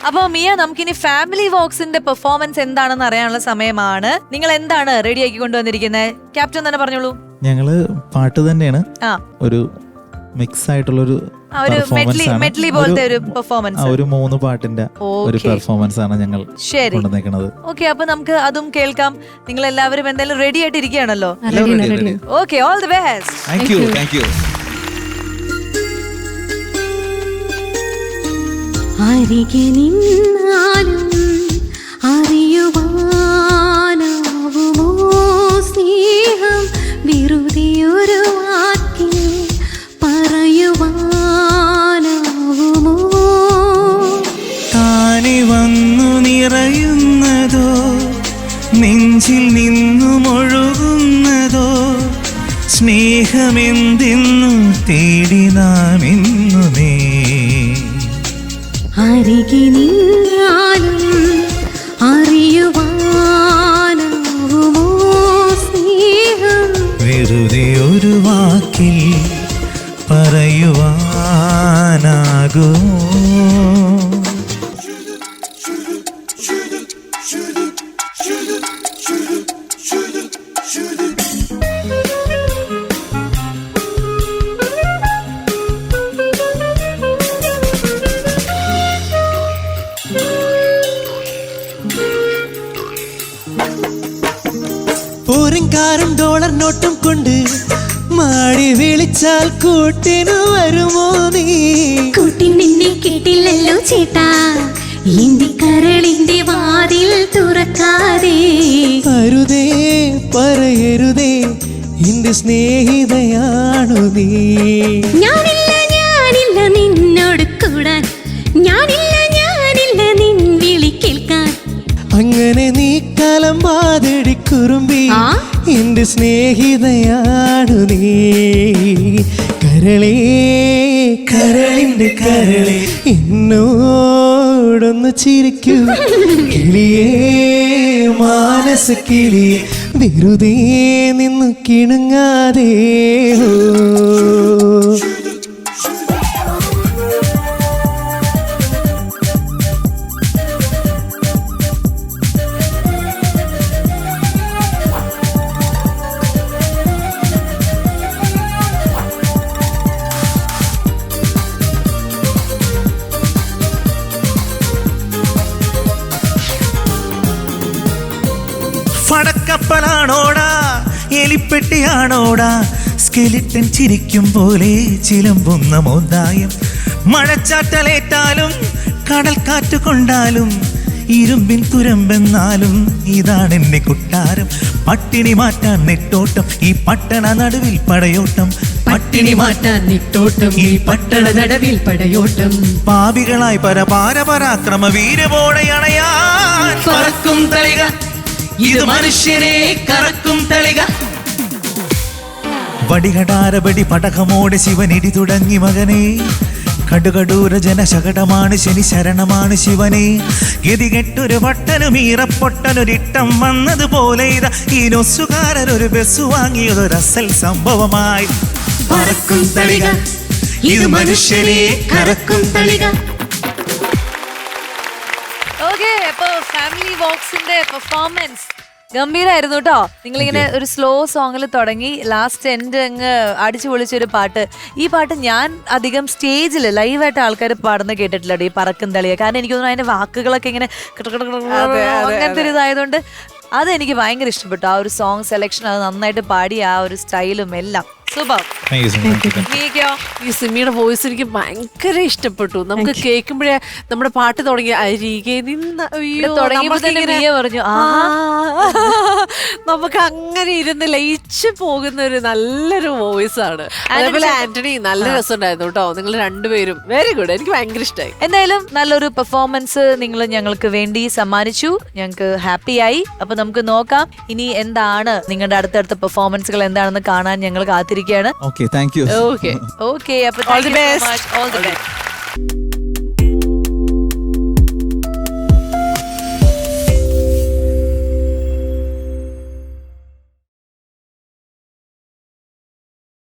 അപ്പൊ മിയ, നമുക്കിനി family വോക്സിന്റെ performance എന്താണെന്ന് അറിയാനുള്ള സമയമാണ്. നിങ്ങൾ എന്താണ് റെഡി ആക്കി കൊണ്ടുവന്നിരിക്കുന്നത്? ക്യാപ്റ്റൻ തന്നെ പറഞ്ഞോളൂ. ഞങ്ങള് പാട്ട് തന്നെയാണ്, ആ ഒരു മിക്സ് ആയിട്ടുള്ളൊരു മെഡ്ലി പോലത്തെ ഒരു പെർഫോമൻസ്, ഒരു 3 പാട്ടിന്റെ ഒരു പെർഫോമൻസ് ആണ് ഞങ്ങൾ കൊണ്ടുവന്നേക്കുന്നത്. ഓക്കെ, അപ്പൊ നമുക്ക് അതും കേൾക്കാം. നിങ്ങൾ എല്ലാവരും എന്തായാലും റെഡി ആയിട്ട് ഇരിക്കുകയാണല്ലോ? Okay, all the best. Thank you, thank you. അരികെ നിന്നാലും അറിയുവാനാവുമോ സ്നേഹം, വെറുതെയൊരു വാക്കിൽ പറയുവാനാവുമോ? താനെ വന്നു നിറയുന്നതോ, നെഞ്ചിൽ നിന്നും ഒഴുകുന്നതോ, സ്നേഹമെന്തെന്നു തേടി നാം എന്നുമേ. അരികെ നിന്നാലും അറിയുവാനാവുമോ സ്നേഹം, വെറുതെ ഒരു വാക്കിൽ പറയുവാനാകുമോ? പോരൻകാരൻ ഡോളർ നോട്ടും കൊണ്ട് മാടി വിളിച്ചാൽ കൂട്ടിനു വരുമോ നീ? കൂട്ടിൻ നിന്നെ കേട്ടില്ലല്ലോ ചേട്ടാ, എന്റെ കരളിന്റെ വാതിൽ തുറക്കാതെ. അരുതേ പറയരുതേ, എന്റെ സ്നേഹിതയാണു നീ. ഞാനില്ല ഞാനില്ല നിന്നോട് കൂടാൻ, ഞാനില്ല ഞാനില്ല നിൻ വിളി കേൾക്കാൻ. അങ്ങനെ നീ കലം വാതിടി കുറുമ്പി, എന്റെ സ്നേഹിതയാണു നീ. കരളേ കരളിന്റെ കരളേ, എന്നോടൊന്ന് ചിരിക്കൂ കിളിയേ, മാനസ കിളിയേ, വെറുതെ നിന്നു കിണുങ്ങാതെ. പടക്കപ്പലാണോടാ എലിപ്പെട്ടിയാണോടാ, സ്കെലിറ്റൻ ചിരിക്കും പോലെ ചിലമ്പുന്ന മോദായം. മഴച്ചാറ്റലേറ്റാലും കടൽക്കാറ്റ് കൊണ്ടാലും ഇരുമ്പിൻ തുരമ്പെന്നാലും ഇതാണെന്റെ കൊട്ടാരം. പട്ടിണി മാറ്റാൻ നെട്ടോട്ടം, ഈ പട്ടണ നടുവിൽ പടയോട്ടം. പട്ടിണി മാറ്റാൻ നെട്ടോട്ടം, ഈ പട്ടണ നടുവിൽ പടയോട്ടം. പാപികളായി പരാക്രമ വീരവോടെ അണയാൻ പറക്കും തളിക, ഇത് മനുഷ്യനെ കറക്കും തളിക. വടികടാരപടി പടകമോടെ ശിവനിടി തുടങ്ങി മകനെ. കടുകടൂര ജനശകടമാണ് ശനി, ശരണമാണ് ശിവനെ. ഗതികെട്ടൊരു പട്ടനും ഈറപ്പൊട്ടനൊരിട്ടം വന്നതുപോലെ ഇതാ ഈ നൊസുകാരനൊരു ബസ് വാങ്ങിയതൊരസൽ സംഭവമായി. പറക്കും തളിക, ഇത് മനുഷ്യനെ കറക്കും തളിക. ഓക്കെ, അപ്പൊ ഫാമിലി വോക്സിന്റെ പെർഫോമൻസ് ഗംഭീരായിരുന്നു കേട്ടോ. നിങ്ങളിങ്ങനെ ഒരു സ്ലോ സോങ്ങിൽ തുടങ്ങി ലാസ്റ്റ് എൻഡ് അങ്ങ് അടിച്ചു പൊളിച്ചൊരു പാട്ട്. ഈ പാട്ട് ഞാൻ അധികം സ്റ്റേജിൽ ലൈവായിട്ട് ആൾക്കാർ പാടുന്ന കേട്ടിട്ടില്ല ഈ പറക്കും തളിയ. കാരണം എനിക്ക് തോന്നുന്നു അതിന്റെ വാക്കുകളൊക്കെ ഇങ്ങനെ അങ്ങനത്തെ ഒരു ഇതായതുകൊണ്ട് അതെനിക്ക് ഭയങ്കര ഇഷ്ടപ്പെട്ടു. ആ ഒരു സോങ് സെലക്ഷൻ, അത് നന്നായിട്ട് പാടി, ആ ഒരു സ്റ്റൈലും എല്ലാം സൂപ്പർ. ഈ സിമിയുടെ വോയിസ് എനിക്ക് ഭയങ്കര ഇഷ്ടപ്പെട്ടു. നമുക്ക് കേൾക്കുമ്പോഴേ നമ്മുടെ പാട്ട് തുടങ്ങിയ അരികെ നിന്ന് പറഞ്ഞു നമുക്ക് അങ്ങനെ ഇരുന്ന് ലയിച്ചു പോകുന്ന ഒരു നല്ലൊരു വോയിസ് ആണ്. അതേപോലെ ആന്റണി നല്ല രസമുണ്ടായിരുന്നു കേട്ടോ. നിങ്ങൾ രണ്ടുപേരും വെരി ഗുഡ്, എനിക്ക് ഭയങ്കര ഇഷ്ടമായി. എന്തായാലും നല്ലൊരു പെർഫോമൻസ് നിങ്ങൾ ഞങ്ങൾക്ക് വേണ്ടി സമ്മാനിച്ചു, ഞങ്ങൾക്ക് ഹാപ്പിയായി. അപ്പൊ നമുക്ക് നോക്കാം ഇനി എന്താണ് നിങ്ങളുടെ അടുത്തടുത്ത പെർഫോമൻസുകൾ എന്താണെന്ന് കാണാൻ ഞങ്ങൾ കാത്തിരിക്കുകയാണ്. Okay, thank you. Okay okay, അപ്പൊ All the best. all the best.